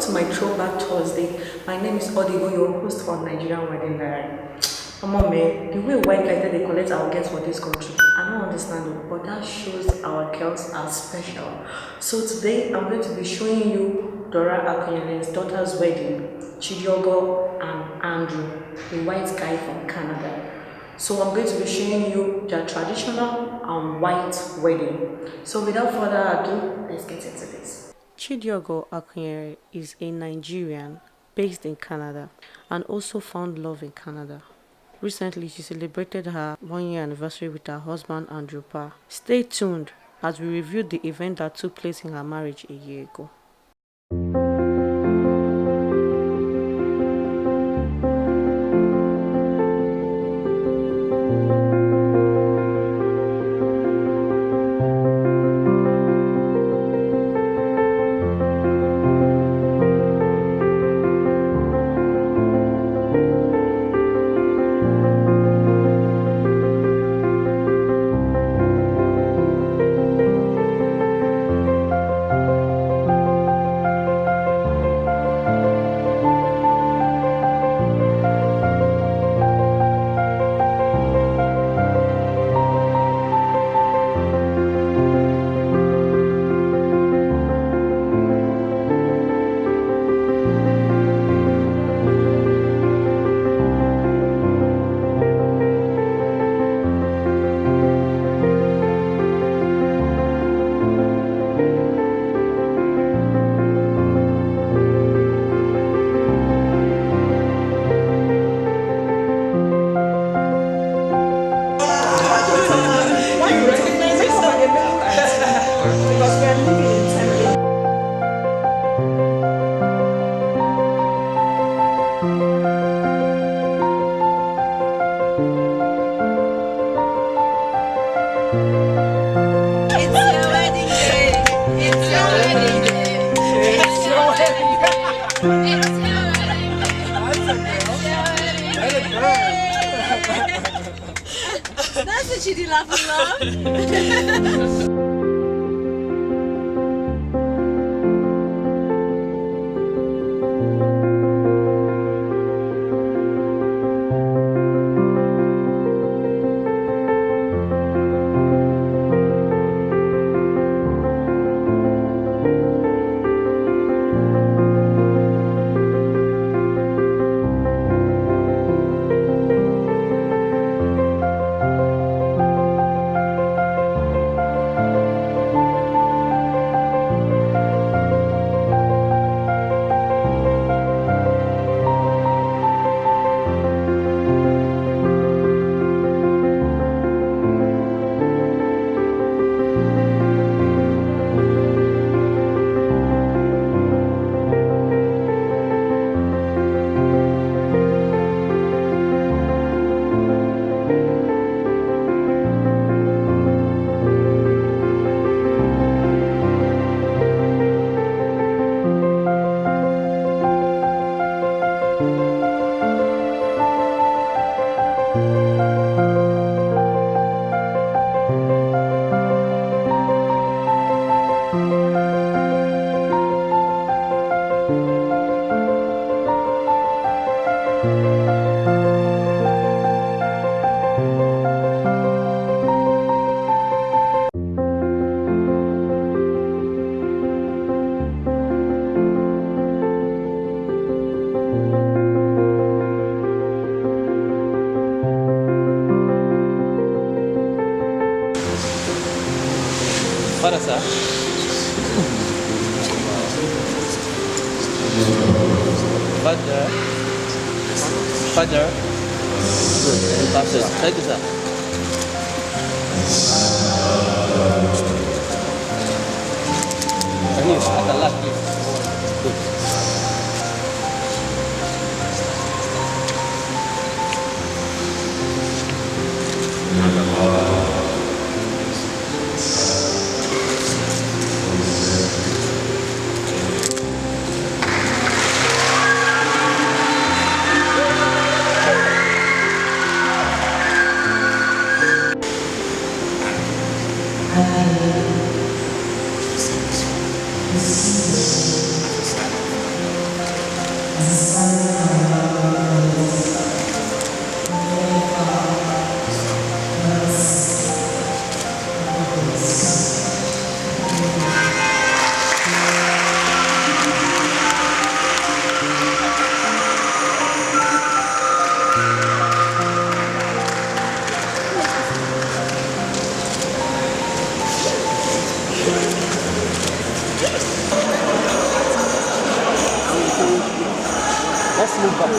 to my Throwback Thursday. My name is Odigo, your host on Nigerian Wedding Diary. Come on, man. The way white lighted they collect our guests for this country, I don't understand it, but that shows our girls are special. So today, I'm going to be showing you Dora Akunyili's daughter's wedding, Chidiogo and Andrew, the white guy from Canada. So I'm going to be showing you their traditional white wedding. So without further ado, let's get into this. Chidiogo Akunyili is a Nigerian based in Canada and also found love in Canada. Recently, she celebrated her 1-year anniversary with her husband Andrew Parr. Stay tuned as we review the event that took place in her marriage a year ago. That's what you do, laugh and love. Para sa? Father. Father. Pastor. Take this up. Ini ada lagi.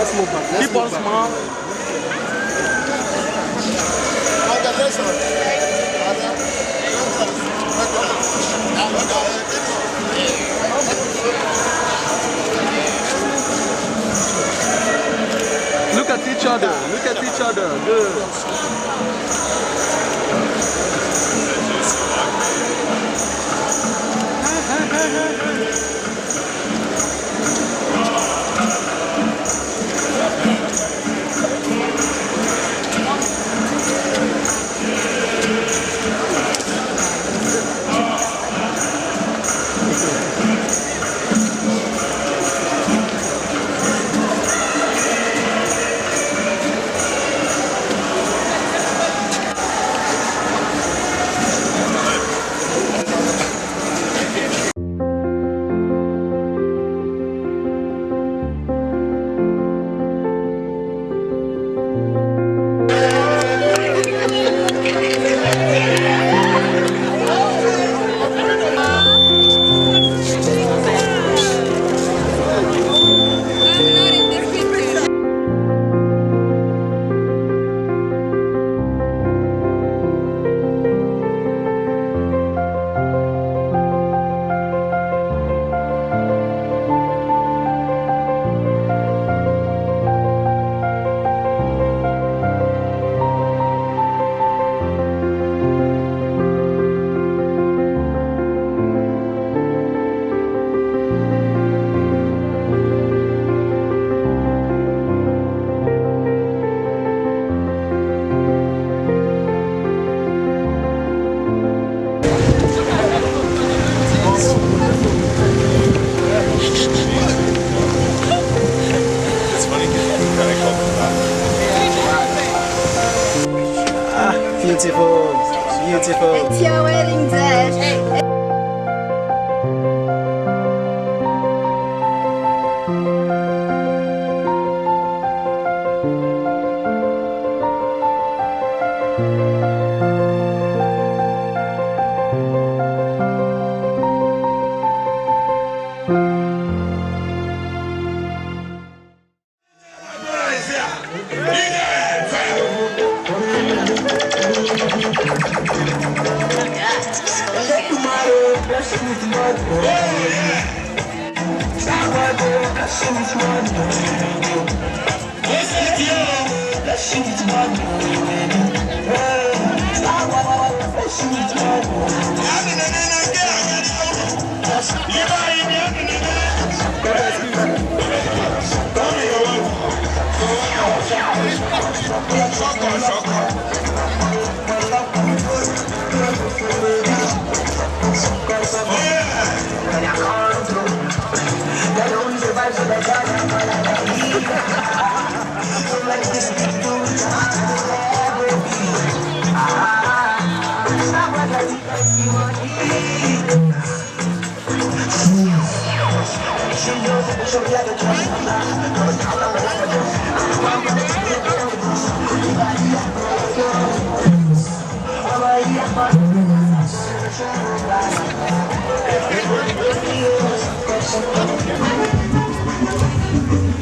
Let's move back. Keep on small. Look at each other. Look at each other. Good. Beautiful, beautiful. It's your wedding day.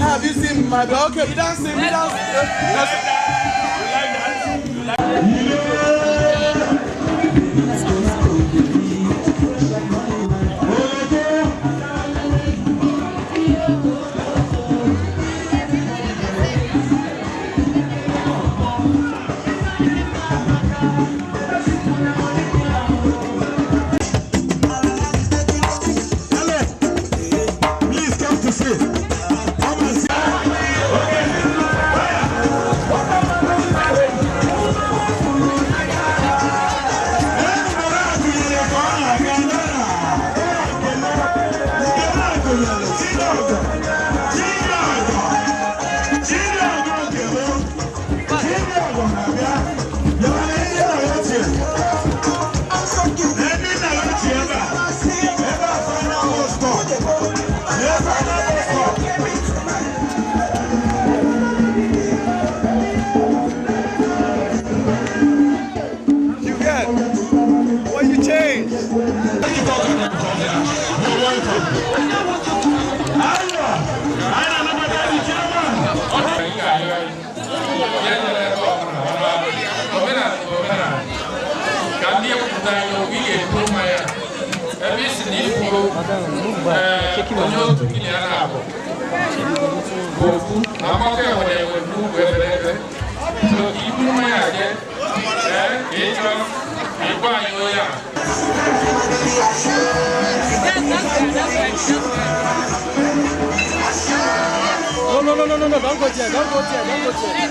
Have you seen my dog? Okay, we dance. No, don't go there, don't go there.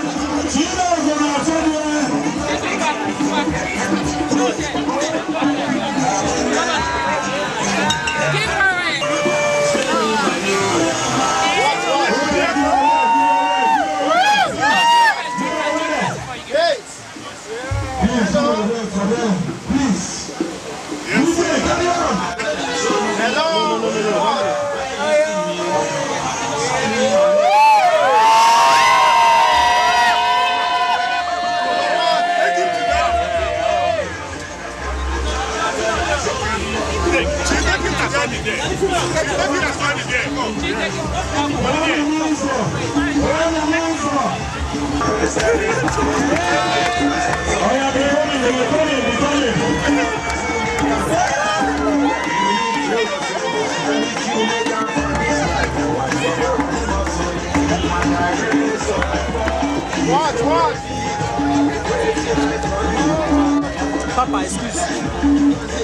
Watch. Papa, excuse.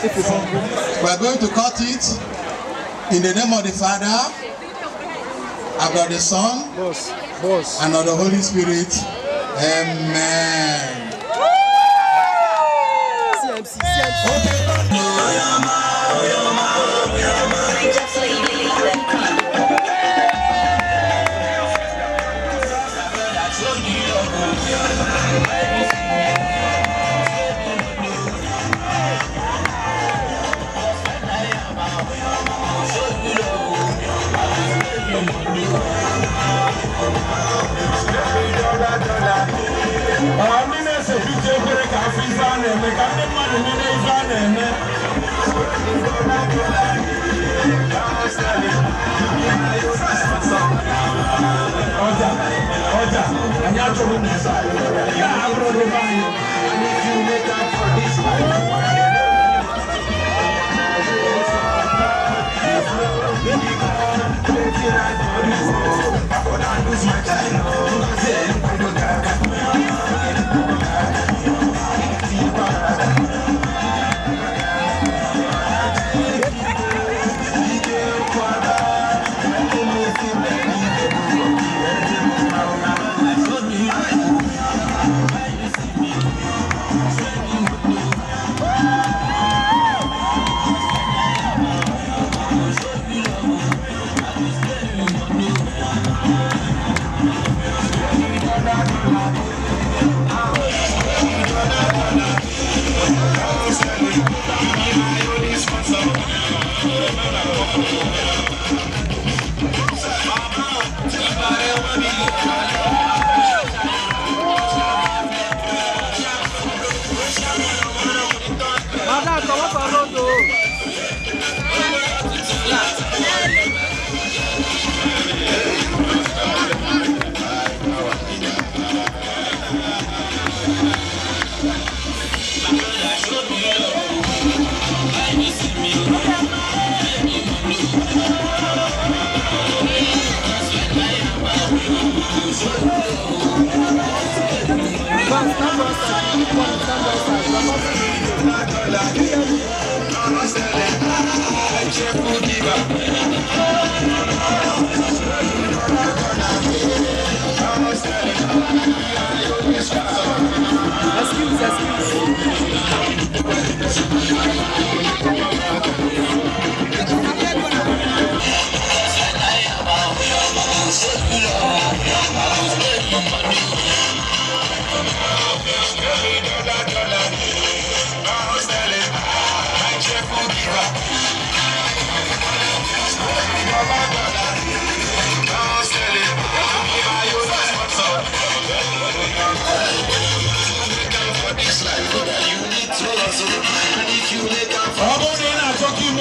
We are going to cut it in the name of the Father, of the Son, and of the Holy Spirit. Amen.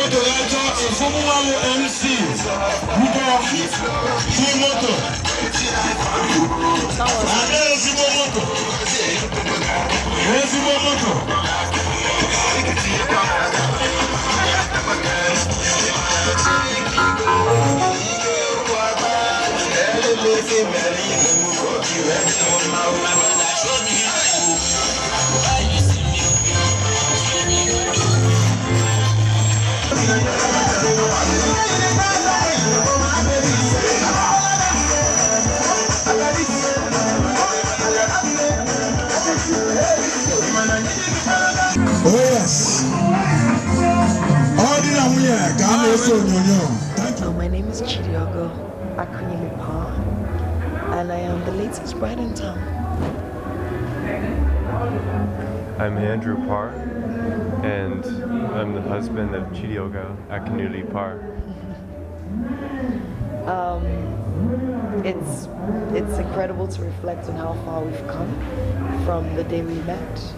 to lecture a former MC. We go moto. And then moto. Oh yes. My name is Chidiogo Akunyili Andrew, and I am the latest bride in town. I'm Andrew Parr, and I'm the husband of Chidiogo Akunyili Andrew. It's incredible to reflect on how far we've come from the day we met,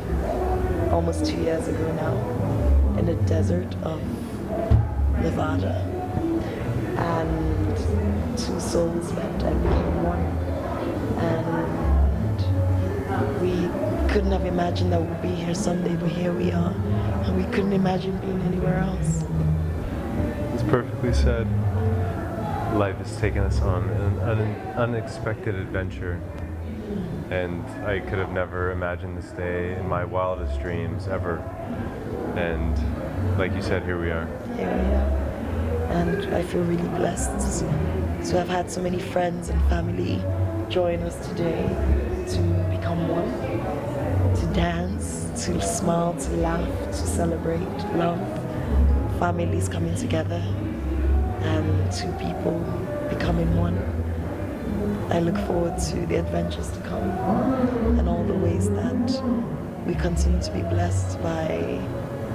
almost 2 years ago now, in the desert of Nevada, and two souls met and became one, and we couldn't have imagined that we'd be here someday, but here we are, and we couldn't imagine being anywhere else. It's perfectly said. Life has taken us on an unexpected adventure, and I could have never imagined this day in my wildest dreams ever. And like you said, here we are. Here we are. And I feel really blessed to have had so many friends and family join us today to become one, to dance, to smile, to laugh, to celebrate love, families coming together, and two people becoming one. I look forward to the adventures to come and all the ways that we continue to be blessed by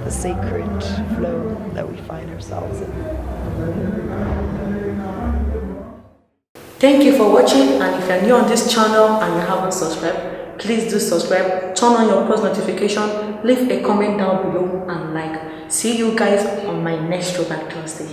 the sacred flow that we find ourselves in. Thank you for watching, and if you're new on this channel and you haven't subscribed, please do subscribe, turn on your post notification, leave a comment down below and like. See you guys on my next Throwback Thursday.